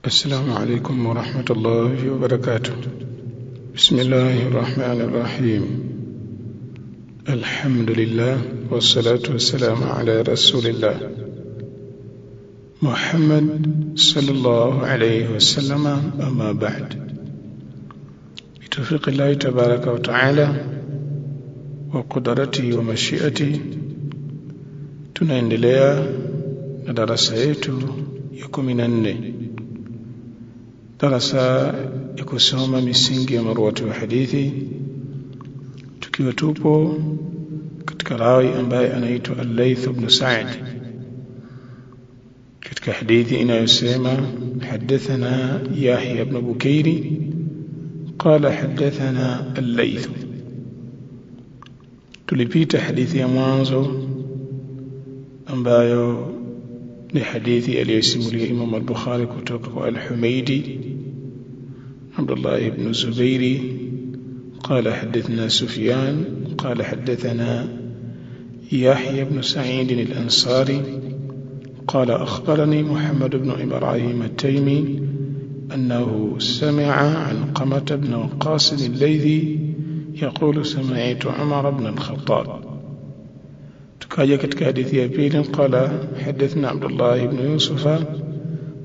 السلام عليكم ورحمة الله وبركاته. بسم الله الرحمن الرحيم. الحمد لله والصلاة والسلام على رسول الله محمد صلى الله عليه وسلم. أما بعد، بتوفيق الله تبارك وتعالى وقدرته ومشيئته tunaendelea na darasa yetu ya 14, darasa ya kusoma misingi ya marwatu wa hadithi, tukiwa tupo katika rawi ambaye anaitwa Al-Layth ibn Sa'd, katika hadithi inayosema hadathana Yahya ibn Bukairi qala hadathana Al-Layth. Tulipita hadithi ya mwanzo ambayo ni hadithi aliyosimulia Imam al-Bukhari kutoka kwa Al-Humaydi Abdullah ibn Zubairi قال حدثنا سفيان قال حدثنا يحيى بن سعيد الأنصاري قال أخبرني محمد بن إبراهيم التيمي أنه سمع عن قمة بن وقاص الليثي يقول سمعت عمر بن الخطاب. تكاجا ketika hadithi ya pili قال حدثنا عبد الله بن يوسف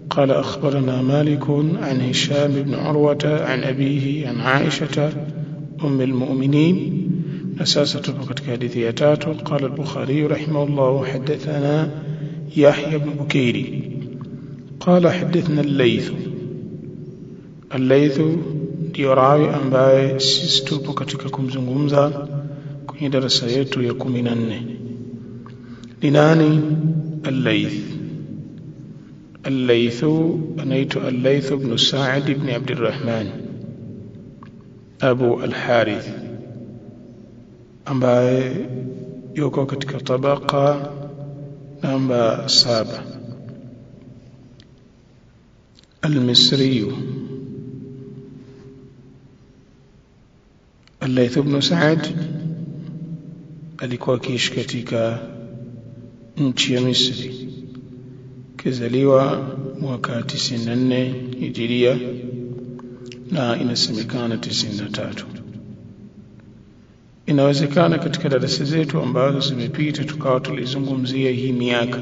قال أخبرنا مالك عن هشام بن عروة عن أبيه عن عائشة أم المؤمنين. أساسة ketika hadithi ya tatu قال البخاري رحمه الله حدثنا يحيى بن بكير قال حدثنا الليث. الليث ndio rawi ambaye sisi tupo katika kumzungumza kwenye darasa yetu ya 14. Ni nani Al-Layth? Al-Layth anaitwa Al-Layth ibn Sa'd ibn Abd al-Rahman Abu al-Harith, ambaye yuko katika tabaka namba 7. Al-Misri. Al-Layth ibn Sa'd alikuwa akiishi katika nchi ya Misri, kizaliwa mwaka 94 Hijiria na inasemekana 93. Inawezekana katika darasa zetu ambazo zimepita tukawa tulizungumzia hii miaka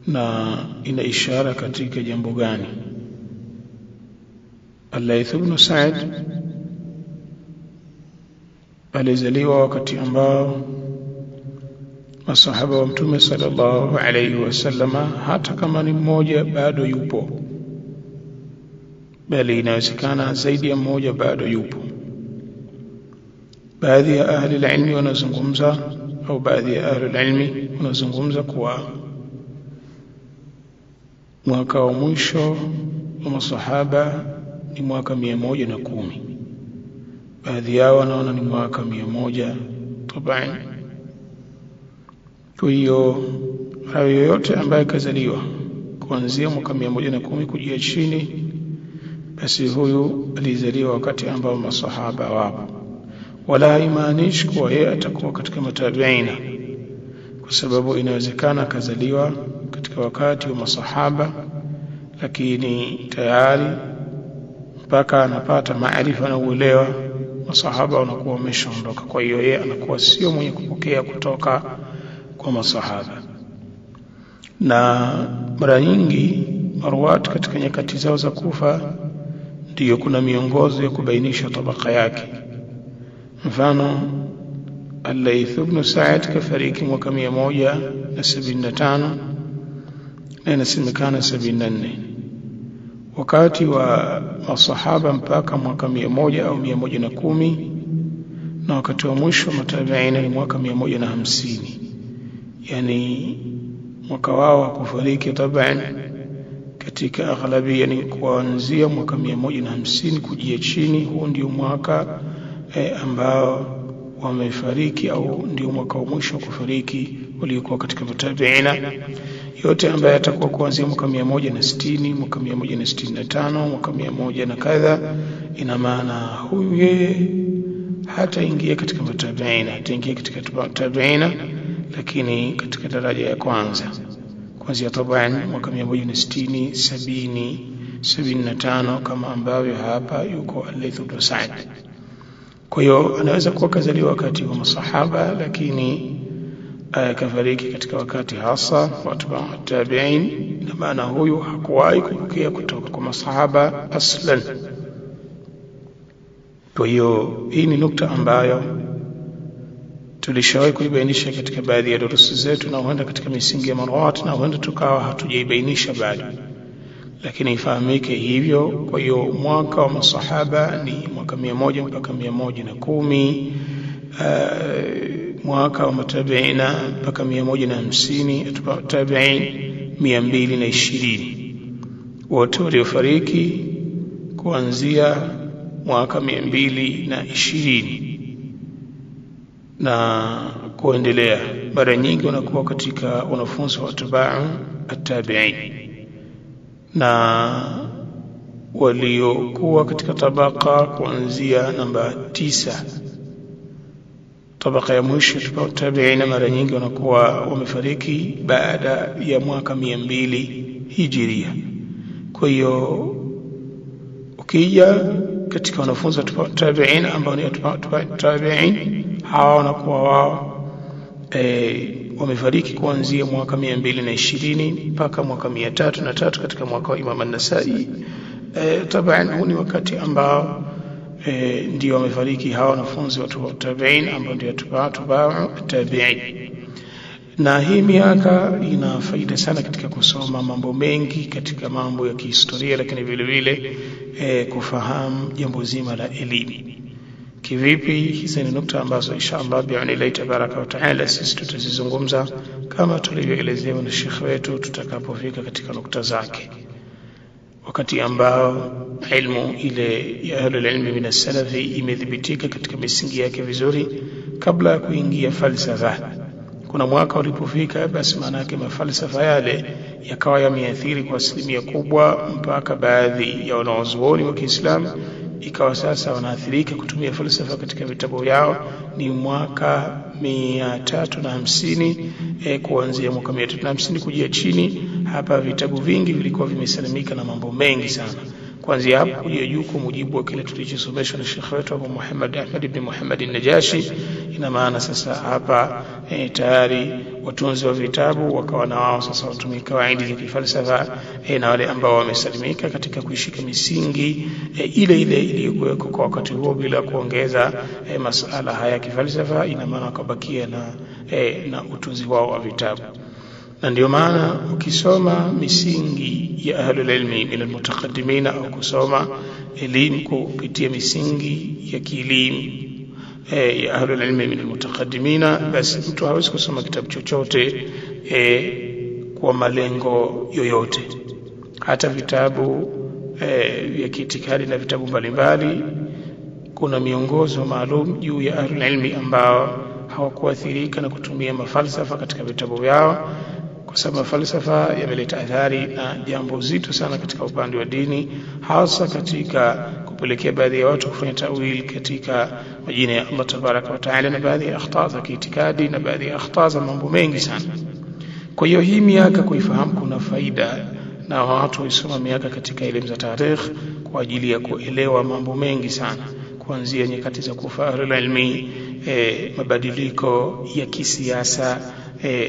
na ina ishara katika jambo gani. Al-Layth ibn Sa'd alizaliwa wakati ambao masahaba wa Mtume sallallahu alayhi wasallama, hata kama ni mmoja bado yupo, bali inawezekana zaidi ya mmoja bado yupo. Baadhi ya ahli al-ilmi wanazungumza, au baadhi ya ahli al-ilmi wanazungumza kuwa mwaka wa mwisho wa masahaba ni mwaka 110. Baadhi yao wanaona ni mwaka 100 tabani. Kwa hiyo rawi yoyote ambaye kazaliwa kuanzia mwaka 110 kujia chini, basi huyu alizaliwa wakati ambao masahaba wapo, wala haimaanishi kuwa yeye atakuwa katika matabiina, kwa sababu inawezekana kazaliwa katika wakati wa masahaba lakini tayari mpaka anapata maarifa na uelewa masahaba wanakuwa wameshaondoka. Kwa hiyo yeye anakuwa sio mwenye kupokea kutoka kwa masahaba. Na mara nyingi marwat katika nyakati zao za kufa ndiyo kuna miongozo ya kubainisha tabaka yake. Mfano, Al-Layth ibn Sa'd kafariki mwaka 175 na inasemekana 74, wakati wa masahaba mpaka mwaka 100 au 110, na wakati wa mwisho matabiina ni mwaka 150. Yani mwaka wao wa kufariki taban katika aghlabi, yani kuanzia mwaka 150 kujia chini, huo ndio mwaka ambao wamefariki, au ndio mwaka wa mwisho kufariki waliokuwa katika matabiina. Yote ambaye atakuwa kuanzia mwaka 160, mwaka 165, mwaka 100 na kadha, ina maana huyu yeye hata ingia katika matabiina, ataingia katika matabiina lakini katika daraja ya kwanza. kuanzia taban mwaka 160, 70, 75 kama ambavyo hapa yuko Al-Layth ibn Sa'd. Kwa hiyo anaweza kuwa kazaliwa wakati wa masahaba lakini kafariki katika wakati hasa watu wa tabi'in, na maana huyu hakuwahi kupokea kutoka kwa masahaba aslan. Kwa hiyo hii ni nukta ambayo tulishawahi kuibainisha katika baadhi ya durusi zetu, na huenda katika misingi ya marawat, na huenda tukawa hatujaibainisha bado, lakini ifahamike hivyo. Kwa hiyo mwaka wa masahaba ni mwaka 100 mpaka 110, mwaka wa matabiina mpaka 150, atba'u tabi'in 220, wote waliofariki kuanzia mwaka 220 na kuendelea. Mara nyingi wanakuwa katika wanafunzi wa atba'u at-tabi'in, na waliokuwa katika tabaka kuanzia namba 9, tabaka ya mwisho atba'u tabi'in, mara nyingi wanakuwa wamefariki baada ya mwaka 200 hijiria. Kwa hiyo ukija katika wanafunzi wa tabi'in ambao ni tabi'in, hawa wanakuwa wao wamefariki kuanzia mwaka 220 mpaka mwaka 303 katika mwaka wa Imam An-Nasa'i. Taban huu ni wakati ambao ndio wamefariki hawa wanafunzi wa tabi'in ambao ndio atba'u tabi'in. Na hii miaka ina faida sana katika kusoma mambo mengi katika mambo ya kihistoria, lakini vile vile kufahamu jambo zima la elimu. Kivipi? Hizi ni nukta ambazo inshallah bi'anillahi tabaraka wa taala sisi tutazizungumza kama tulivyoelezewa na Sheikh wetu tutakapofika katika nukta zake, wakati ambao ilmu ile ya ahlul ilmi min as-salafi imedhibitika katika misingi yake vizuri kabla ya kuingia falsafa. Kuna mwaka ulipofika, basi maana yake mafalsafa yale yakawa yameathiri kwa asilimia kubwa, mpaka baadhi ya wanazuoni wa Kiislamu ikawa sasa wanaathirika kutumia falsafa katika vitabu vyao. Ni mwaka 350, kuanzia mwaka 350 kujia chini, hapa vitabu vingi vilikuwa vimesalimika na mambo mengi sana. Kuanzia hapo kuja juu, kwa mujibu wa kile tulichosomeshwa na Sheikh wetu Abu Muhammad Ahmad ibn Muhammad an-Najashi, ina maana sasa hapa tayari watunzi wa vitabu wakawa na wao sasa watumia kawaida za kifalsafa, na wale ambao wamesalimika katika kuishika misingi ile ile iliyokuwa kwa wakati huo bila kuongeza masuala haya ya kifalsafa, ina maana wakabakia na utunzi wao wa vitabu. Na ndio maana ukisoma misingi ya ahlul ilmi min almutaqaddimin, au kusoma elimu kupitia misingi ya kielimu ya ahlul ilmi min almutaqaddimin, basi mtu hawezi kusoma kitabu chochote kwa malengo yoyote. Hata vitabu vya kiitikadi na vitabu mbalimbali, kuna miongozo maalum juu ya ahlul ilmi ambao hawakuathirika na kutumia mafalsafa katika vitabu vyao, kwa sababu falsafa yameleta athari na jambo zito sana katika upande wa dini, hasa katika kupelekea baadhi ya watu kufanya tawil katika majina ya Allah tabaraka wa taala, na baadhi ya akhta za kiitikadi na baadhi ya akhta za mambo mengi sana. Kwa hiyo hii miaka kuifahamu kuna faida, na watu wasoma miaka katika elimu za tarikh kwa ajili ya kuelewa mambo mengi sana, kuanzia nyakati za kufa ahlul ilmi, mabadiliko ya kisiasa,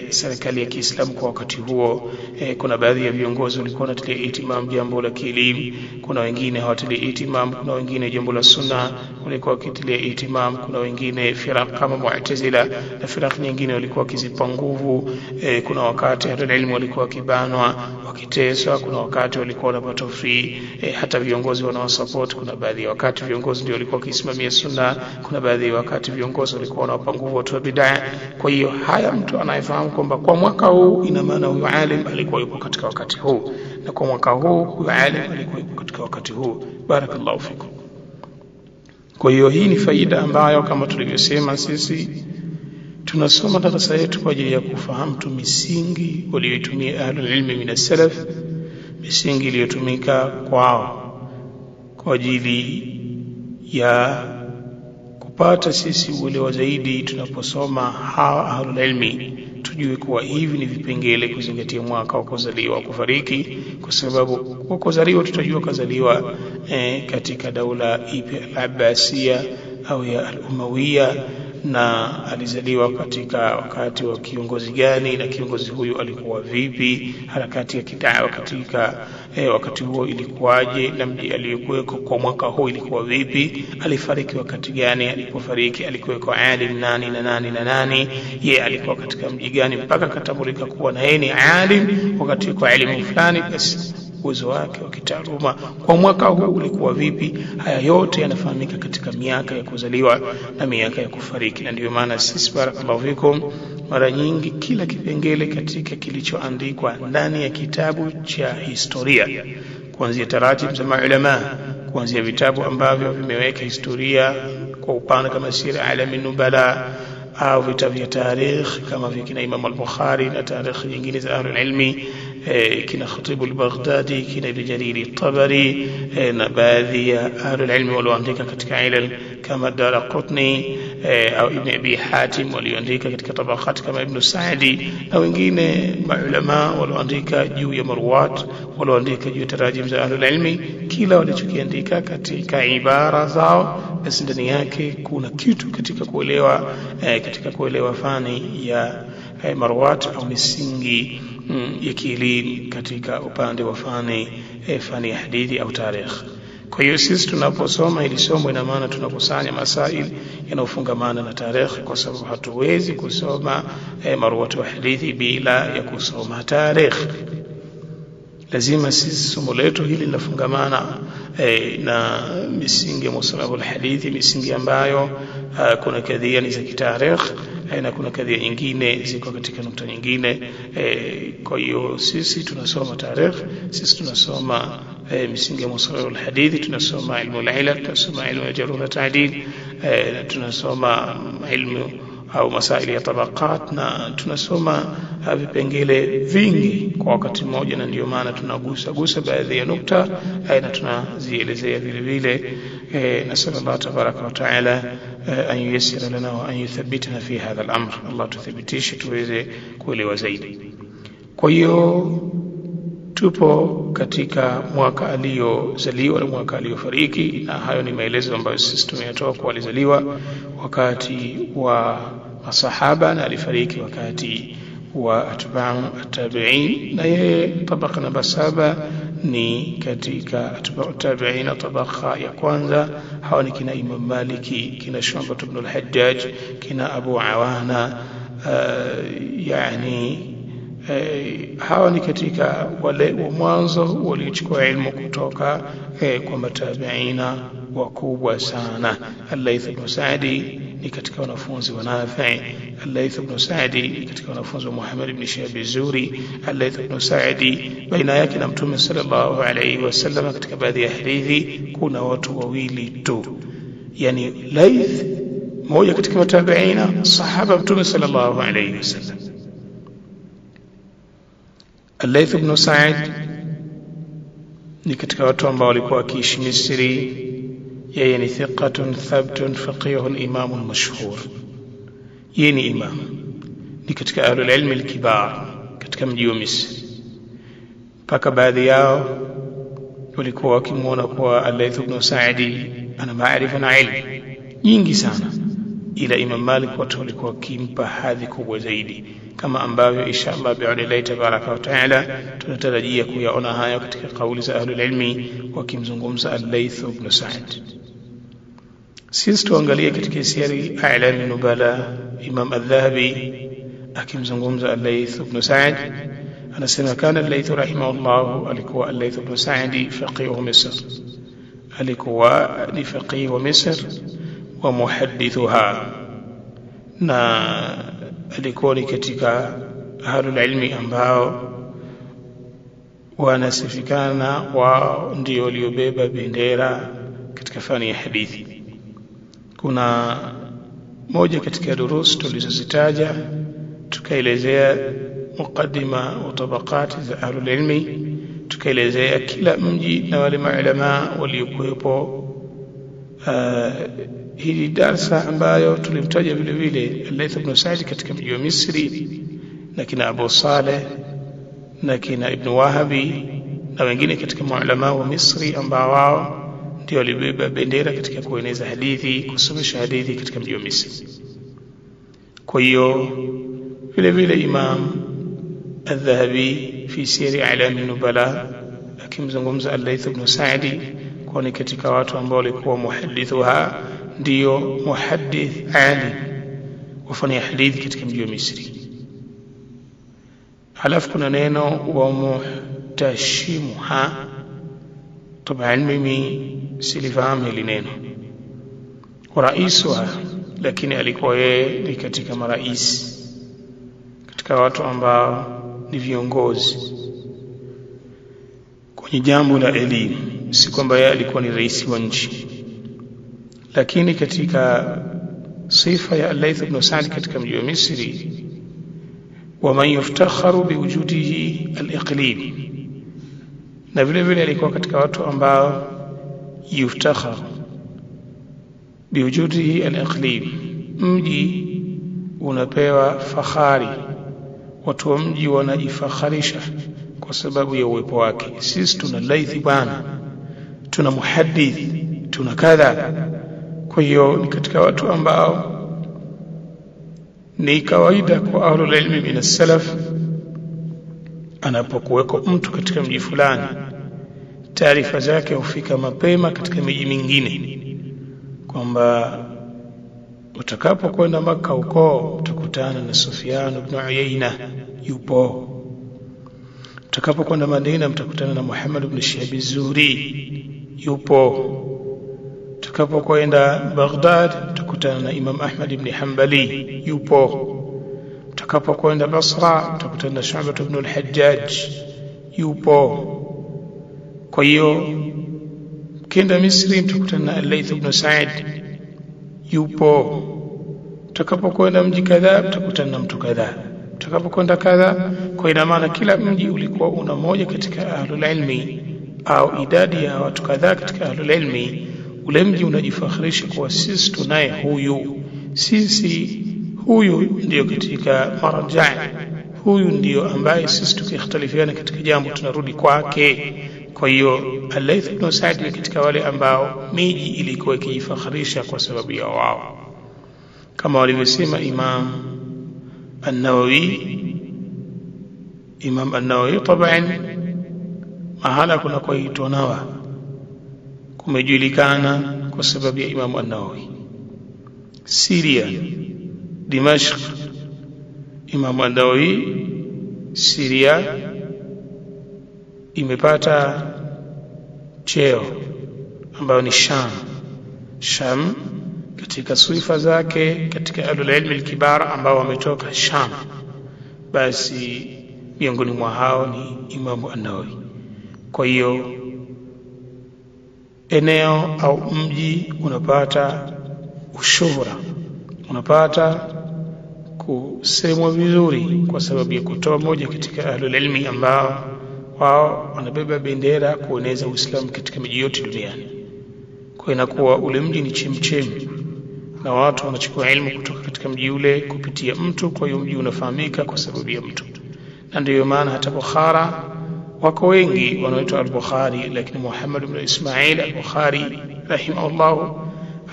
serikali ya Kiislamu kwa wakati huo. Kuna baadhi ya viongozi walikuwa wanatilia ihtimam jambo la kielimu, kuna wengine hawatilia ihtimam, kuna wengine jambo la sunna walikuwa wakitilia ihtimam, kuna wengine firaq kama Mu'tazila na firaq nyingine walikuwa wakizipa nguvu. Kuna wakati ahlul ilmu walikuwa wakibanwa, wakiteswa, kuna wakati walikuwa wanapata free, hata viongozi wanawasupport. Kuna baadhi ya wakati viongozi ndio walikuwa wakisimamia sunna, kuna baadhi ya wakati viongozi walikuwa wanawapa nguvu watu wa bid'ah. Kwa hiyo haya mtu anayefahamu kwamba kwa mwaka huu ina maana huyu alim alikuwa yupo katika wakati huu, na kwa mwaka huu huyu alim alikuwa yupo katika wakati huu. Barakallahu fikum. Kwa hiyo hii ni faida ambayo kama tulivyosema sisi tunasoma darasa yetu kwa ajili ya kufahamu tu misingi walioitumia ahlul ilmi min as-salaf, misingi iliyotumika kwao kwa ajili ya kupata sisi uelewa zaidi tunaposoma hawa ahlul ilmi tujue kuwa hivi ni vipengele kuzingatia mwaka wa kuzaliwa kufariki, kwa sababu kwa kuzaliwa tutajua kuzaliwa katika daula ipi, al-Abbasiyya au ya al-Umayyya, na alizaliwa katika wakati wa kiongozi gani, na kiongozi huyu alikuwa vipi, harakati ya kidawa katika wakati huo ilikuwaje, na mji aliyokuweko kwa mwaka huo ilikuwa vipi, alifariki wakati gani, alipofariki alikuweko alim nani na nani na nani, yeye alikuwa katika mji gani, mpaka katambulika kuwa na yeye ni alim wakati kwa elimu fulani, basi uwezo wake wa kitaaluma kwa mwaka huu ulikuwa vipi. Haya yote yanafahamika katika miaka ya kuzaliwa na miaka ya kufariki. Na ndio maana sisi barakallahu fikum mara nyingi kila kipengele katika kilichoandikwa ndani ya kitabu cha historia, kuanzia taratibu za maulama, kuanzia vitabu ambavyo vimeweka historia kwa upana kama Sira Alamin Nubala, au vitabu vya tarikh kama vile kina Imam al-Bukhari na tarikh nyingine za ahlul ilmi, kina Khatib al-Baghdadi, kina Ibn Jarir al-Tabari, na baadhi ya ahlul ilmi walioandika katika ilal kama Daraqutni au Ibn Abi Hatim walioandika katika tabaqat kama Ibn Sa'di, na wengine maulama walioandika juu ya marwat, walioandika juu ya tarajim za ahlul ilmi. Kila walichokiandika katika ibara zao, basi ndani yake kuna kitu katika kuelewa fani ya marwat au misingi ya kielimu katika upande wa fani ya hadithi au tarikh. Kwa hiyo sisi tunaposoma hili somo, ina maana tunakusanya masail yanayofungamana na tarikh, kwa sababu hatuwezi kusoma marwat wa hadithi bila ya kusoma tarikh. Lazima sisi somo letu hili linafungamana na misingi ya mustalah al-hadithi, misingi ambayo kuna kadhia ni za kitarikh na kuna kadhia nyingine ziko katika nukta nyingine. Kwa hiyo sisi tunasoma tarikh, sisi tunasoma misingi ya mustalah al-hadithi, tunasoma ilmu al-ilal, tunasoma ilmu jarh wa ta'dil, tunasoma ilmu au masaili ya tabaqat, na tunasoma vipengele vingi kwa wakati mmoja, na ndio maana tunagusa baadhi ya nukta na tunazielezea vile vile. Nasallallahu tabaraka wa taala an yuyassira lana wa an yuthabbitana fi hadha al-amr. Allah tuthibitishe tuweze kuelewa zaidi. Kwa hiyo tupo katika mwaka aliyozaliwa na mwaka aliyofariki, na hayo ni maelezo ambayo sisi tumeyatoa kwa alizaliwa wakati wa masahaba na alifariki wakati wa atba'u at-tabi'in, na yeye tabaka namba 7 ni katika atba'u at-tabi'in, tabaka ya kwanza. Hawa ni kina Imam Maliki, kina Shu'bah ibn al-Hajjaj, kina Abu Awana, yani hawa ni katika wale wa mwanzo waliochukua ilmu kutoka kwa matabiina wakubwa sana. Al-Layth ibn Sa'di ni katika wanafunzi wa Nafi', Al-Layth ibn Sa'di ni katika wanafunzi wa Muhammad ibn Shihab az-Zuhri. Al-Layth ibn Sa'di baina yake na Mtume sallallahu alayhi wasallam katika baadhi ya hadithi kuna watu wawili tu, yani Layth mmoja katika matabiina, sahaba Mtume sallallahu alayhi wasallam. Al-Layth ibn Sa'd ni katika watu ambao walikuwa wakiishi Misri. Yeye ni thiqatun thabtun faqihun imamun mashhur. Yeye ni imam, ni katika ahlul ilmi al-kibar katika mji wa Misri, mpaka baadhi yao walikuwa wakimuona kwa Al-Layth ibn Sa'd ana maarifa na ilmu nyingi sana, ila Imam Malik watu walikuwa wakimpa hadhi kubwa zaidi, kama ambavyo inshallah bi'idhnillahi tabaraka wa taala tunatarajia kuyaona haya katika kauli za ahlul ilmi wakimzungumza Al-Layth ibn Sa'd. Sisi tuangalie katika siri A'lam Nubala, Imam Adh-Dhahabi akimzungumza Al-Layth ibn Sa'd anasema kana Al-Layth rahimahullah, alikuwa Al-Layth ibn Sa'd faqih Misr, alikuwa ni faqih wa Misr wa muhaddithuha, na alikuwa ni katika ahlul ilmi ambao wanasifikana wao ndio waliobeba bendera katika fani ya hadithi. Kuna moja katika durus tulizozitaja tukaelezea mukaddima wa tabaqati za ahlul ilmi, tukaelezea kila mji na wale maulama waliokuwepo. Hili darasa ambayo tulimtaja vile vile Al-Layth ibn Sa'd katika mji wa Misri na kina Abu Saleh na kina Ibn Wahabi na wengine katika maulama wa Misri ambao wao ndio walibeba bendera katika kueneza hadithi, kusomesha hadithi katika mji wa Misri. Kwa hiyo vile vile Imam Adh-Dhahabi fi Siyar A'lam an-Nubala akimzungumza Al-Layth ibn Sa'di kwa ni katika watu ambao walikuwa muhaddithuha, ndio muhaddith ali wafanya hadithi katika mji wa Misri. Halafu kuna neno wa muhtashimuha, taban mimi silifahamu hili neno, raisuha, lakini alikuwa yeye ni katika marais, katika watu ambao ni viongozi kwenye jambo la elimu. Si kwamba yeye alikuwa ni rais wa nchi, lakini katika sifa ya Al-Layth ibn Sa'd katika mji wa Misri, wa man yuftakharu biwujudihi al-iqlim, na vile vile alikuwa katika watu ambao yuftakharu biwujudihi al-iqlim, mji unapewa fahari, watu wa mji wanajifakharisha kwa sababu ya uwepo wake. Sisi tuna Layth bwana, tuna muhaddith, tuna kadha. Kwa hiyo ni katika watu ambao ni kawaida kwa ahlul ilmi min as-salaf, anapokuweko mtu katika mji fulani, taarifa zake hufika mapema katika miji mingine, kwamba utakapokwenda Makka huko utakutana na Sufyan ibn Uyayna yupo, utakapokwenda Madina mtakutana na Muhammad ibn Shihab az-Zuhri yupo, utakapokwenda Baghdad utakutana na Imam Ahmad ibn Hanbali yupo, utakapokwenda Basra utakutana na Shu'bah ibn al-Hajjaj yupo. Kwa hiyo kenda Misri mtakutana na Al-Layth ibn Sa'd yupo, utakapokwenda mji kadhaa utakutana na mtu kadhaa, utakapokwenda kadhaa. Kwa ina maana kila mji ulikuwa una moja katika ahlul ilmi au idadi ya watu kadhaa katika ahlul ilmi. Ule mji unajifakhirisha kwa sisi tunaye huyu, sisi huyu ndio katika marja, huyu ndio ambaye sisi tukikhtalifiana katika jambo tunarudi kwake. Kwa hiyo Al-Layth ibn Sa'd ni katika wale ambao miji ilikuwa ikijifakhirisha kwa sababu ya wao, kama walivyosema Imam An-Nawawi. Imam An-Nawawi taban mahala kuna kuitwa Nawa kumejulikana kwa sababu ya Imam An-Nawawi. Syria, Dimashq, Imam An-Nawawi, Syria imepata cheo ambayo ni Sham katika sifa zake, katika ahlul ilmi al-kibar ambao wametoka Sham, basi miongoni mwa hao ni Imam An-Nawawi. Kwa hiyo eneo au mji unapata ushuhura, unapata kusemwa vizuri kwa sababu ya kutoa moja katika ahlul ilmi ambao wao wanabeba bendera kueneza Uislamu katika miji yote duniani. Kwa inakuwa ule mji ni chemchemi na watu wanachukua elimu kutoka katika mji ule kupitia mtu. Kwa hiyo mji unafahamika kwa sababu ya mtu, na ndio maana hata Bukhara wako wengi wanaoitwa al-Bukhari, lakini Muhammad ibn Ismail al-Bukhari rahimahullah,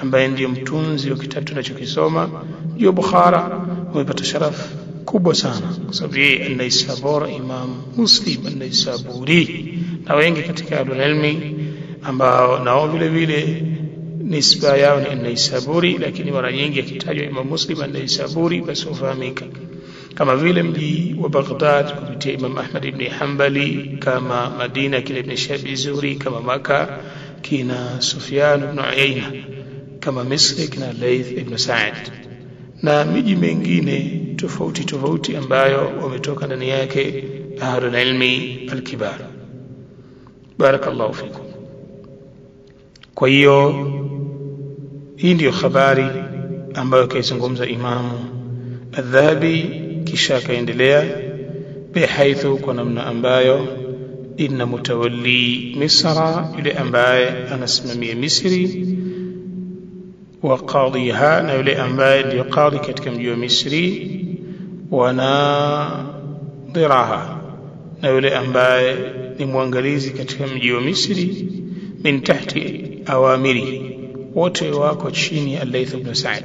ambaye ndiye mtunzi wa kitabu tunachokisoma ndio Bukhara, amepata sharafu kubwa sana kwa sababu yeye an-Naisabur, Imam Muslim an-Naisaburi, na wengi katika ilmi ambao nao vile vile nisba yao ni an-Naisaburi, lakini mara nyingi akitajwa Imam Muslim an-Naisaburi basi ufahamika. Kama vile mji wa Baghdad kupitia Imam Ahmad ibn Hanbali, kama Madina kile ibn Shihab az-Zuhri, kama Makkah kina Sufyan ibn Uyayna, kama Misri kina Layth ibn Sa'd, na miji mingine tofauti ambayo wametoka ndani yake ahlul ilmi al-kibar. Barakallahu fikum. Kwa hiyo hii ndio habari ambayo kaizungumza Imam Adh-Dhahabi, kisha kaendelea bihaithu, kwa namna ambayo inna mutawalli Misra, yule ambaye anasimamia Misri, wa qadhiha, na yule ambaye ndio qadhi katika mji wa Misri, wana muhaddiraha, na yule ambaye ni mwangalizi katika mji wa Misri, min tahti awamiri, wote wako chini ya Al-Layth ibn Sa'd.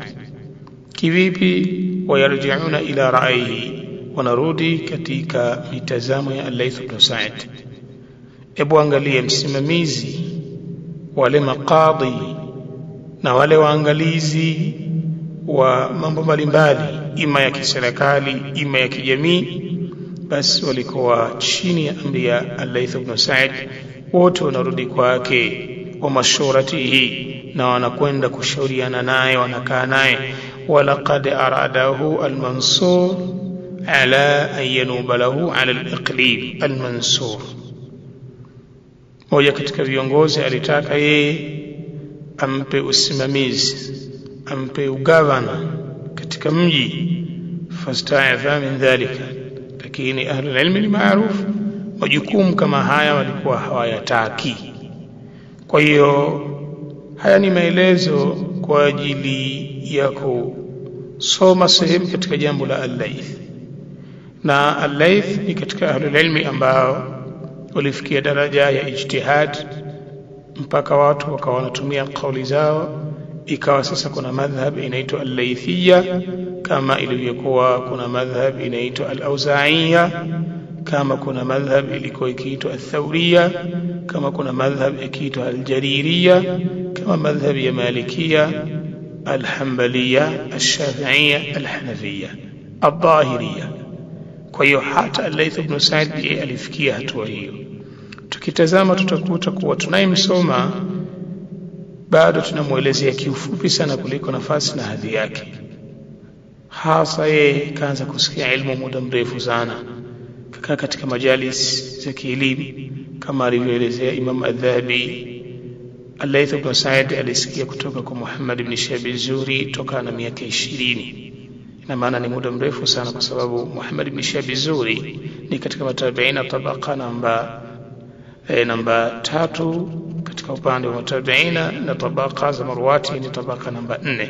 Kivipi? Wayarji'una ila ra'yihi, wanarudi katika mitazamo ya Al-Layth ibn Sa'd. Hebu angalia msimamizi, wale maqadhi na wale waangalizi wa mambo mbalimbali, ima ya kiserikali ima ya kijamii, basi walikuwa chini ya amri ya Al-Layth ibn Sa'd. Wote wanarudi kwake, wa mashuratihi, na wanakwenda kushauriana naye, wanakaa naye. Walaqad aradahu al-Mansur ala an yanuba lahu ala al-iqlim. Al-Mansur, moja katika viongozi, alitaka yeye ampe usimamizi, ampe ugavana katika mji. Fasta'afa min dhalika, lakini ahlul ilmi ni maarufu, majukumu kama haya walikuwa hawayataki. Kwa hiyo haya ni maelezo kwa ajili ya kusoma sehemu katika jambo la Al-Layth. Na Al-Layth ni katika ahlul ilmi ambao walifikia daraja ya ijtihad mpaka watu wakawa wanatumia kauli zao, ikawa sasa kuna madhhab inaitwa Al-Laythiyya, kama ilivyokuwa kuna madhhab inaitwa Al-Awza'iyya, kama kuna madhhab ilikuwa ikiitwa Al-Thawriyya, kama kuna madhhab ikiitwa Al-Jaririyya, kama madhhab ya Malikiyya, Al-Hanbaliyya, Al-Shafi'iyya, Al-Hanafiyya, Al-Dhahiriyya. Kwa hiyo hata Al-Layth ibn Sa'd alifikia hatua hiyo. Tukitazama tutakuta kuwa tunayemsoma bado tunamuelezea kiufupi sana kuliko nafasi na hadhi yake. Hasa yeye kaanza kusikia ilmu muda mrefu sana, kakaa katika majalis za kielimu kama alivyoelezea Imam Adh-Dhahabi. Al-Layth ibn Sa'd alisikia kutoka kwa Muhammad ibn Shihab az-Zuhri toka na miaka 20. Ina maana ni muda mrefu sana, kwa sababu Muhammad ibn Shihab az-Zuhri ni katika matabiina tabaka namba 3 katika upande wa matabiina, na tabaka za marwati ni tabaka namba 4.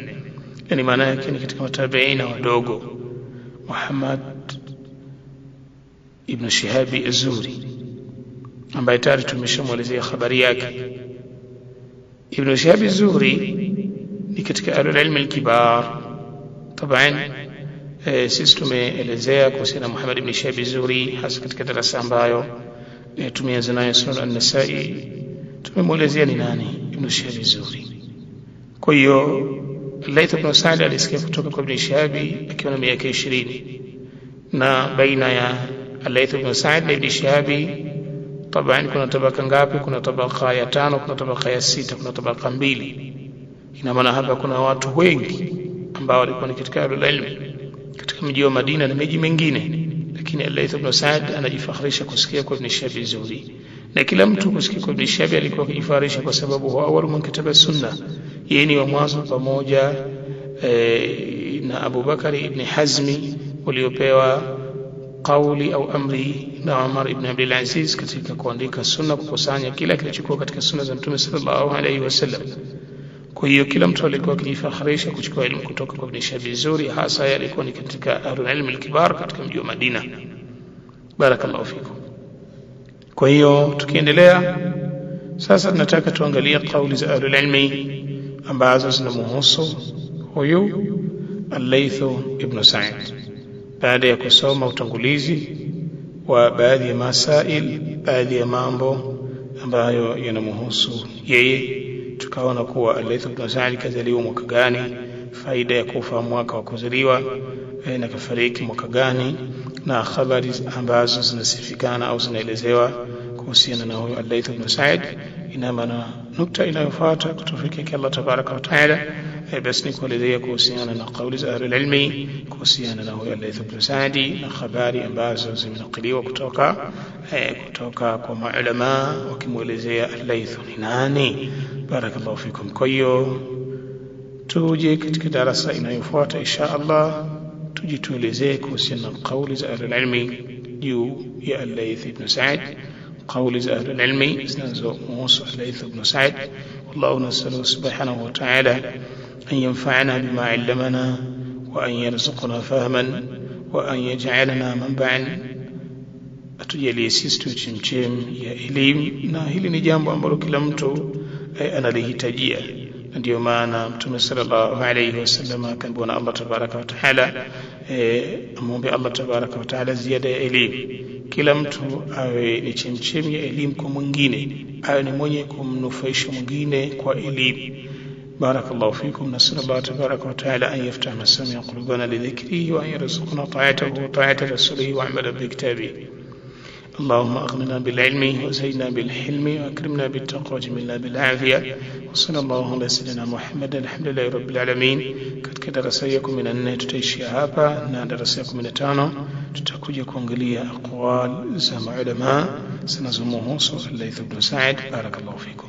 Yani maana yake ni katika matabiina wadogo. Muhammad ibn Shihab az-Zuhri ambaye tayari tumeshamuelezea habari yake. Ibn Shihab az-Zuhri ni katika ahlul ilm al-kibar. Taban sisi tumeelezea kuhusiana na Muhammad ibn Shihab az-Zuhri hasa katika darasa ambayo tumeanza nayo Sunan an-Nasa'i. Tumemuelezea ni nani Ibn Shihab az-Zuhri. Kwa hiyo Al-Layth ibn Sa'd alisikia kutoka kwa Ibn Shihab akiwa na miaka 20, na baina ya Al-Layth ibn Sa'd na Ibn Shihab taban kuna tabaka ngapi? Kuna tabaka ya 5, kuna tabaka ya 6, kuna tabaka 2. Ina maana hapa kuna watu wengi ambao walikuwa ni katika ilmu katika mji wa Madina na miji mingine, lakini Al-Layth ibn Sa'd anajifakhirisha kusikia kwa Ibn Shihab az-Zuhri. Na kila mtu kusikia kwa Ibn Shihab alikuwa akijifakhirisha kwa sababu huwa awwal man kataba sunna, yeye ni wa mwanzo pamoja na Abu Bakari ibn Hazmi waliopewa kauli au amri na Umar ibn Abdul Aziz katika kuandika sunna, kukusanya kila kilichokuwa katika sunna za Mtume sallallahu alayhi wasallam. Kwa hiyo kila mtu alikuwa akijifakhirisha kuchukua elimu kutoka kwa Ibn Shihab az-Zuhri, hasa yeye alikuwa ni katika ahlul ilm al-kibar katika mji wa Madina. Barakallahu fikum. Kwa hiyo tukiendelea sasa, tunataka tuangalie kauli za ahlul ilmi ambazo zinamhusu huyu Al-Layth ibn Sa'd. Baada ya kusoma utangulizi wa baadhi ya masail, baadhi ya mambo ambayo yanamhusu yeye, tukaona kuwa Al-Layth ibn Sa'd kazaliwa mwaka gani, faida ya kufa mwaka wa kuzaliwa, na kafariki mwaka gani, na habari ambazo zinasifikana au zinaelezewa kuhusiana na huyo Al-Layth ibn Sa'd. Ina maana nukta inayofuata kutofikia Allah tabaraka wa taala basi ni kuelezea kuhusiana na kauli za ahlul ilmi kuhusiana na huyo Al-Layth ibn Sa'd na habari ambazo zimenakiliwa kutoka kwa maulama wakimuelezea Al-Layth ni nani. Barakallahu fikum. Kwa hiyo tuje katika darasa inayofuata insha Allah tujituelezee kuhusiana na kauli za ahlul ilmi juu ya Al-Layth ibn Sa'd, قول أهل العلم زنزو موسى Al-Layth ibn Sa'd. والله نسأله سبحانه وتعالى أن ينفعنا بما علمنا وأن يرزقنا فهما وأن يجعلنا منبعا atujalie sisi tuwe chemchem ya elimu, na hili ni jambo ambalo kila mtu analihitajia. Ndio maana Mtume sallallahu alayhi wasallam akamwambia na Allah tabaraka wa taala amwombe Allah tabaraka wa taala ziada ya elimu. Kila mtu awe ni chemchem ya elimu kwa mwingine, awe ni mwenye kumnufaisha mwingine kwa elimu. barakallahu fikum. Nasallallahu tabaraka wa taala an yaftah masami'a qulubana lidhikrihi wa an yarzuqna ta'atahu wa ta'ata rasulihi wa amala bi kitabihi. اللهم أغننا بالعلم وزينا بالحلم وأكرمنا بالتقوى وجملنا بالعافية. وصلى الله على سيدنا محمد. الحمد لله رب العالمين. katika darasa yako min nne tutaishia hapa, na darasa yako min tano tutakuja kuangalia aqwal za maulama zinazomhusu Layth ibn Sa'd. barakallahu fikum.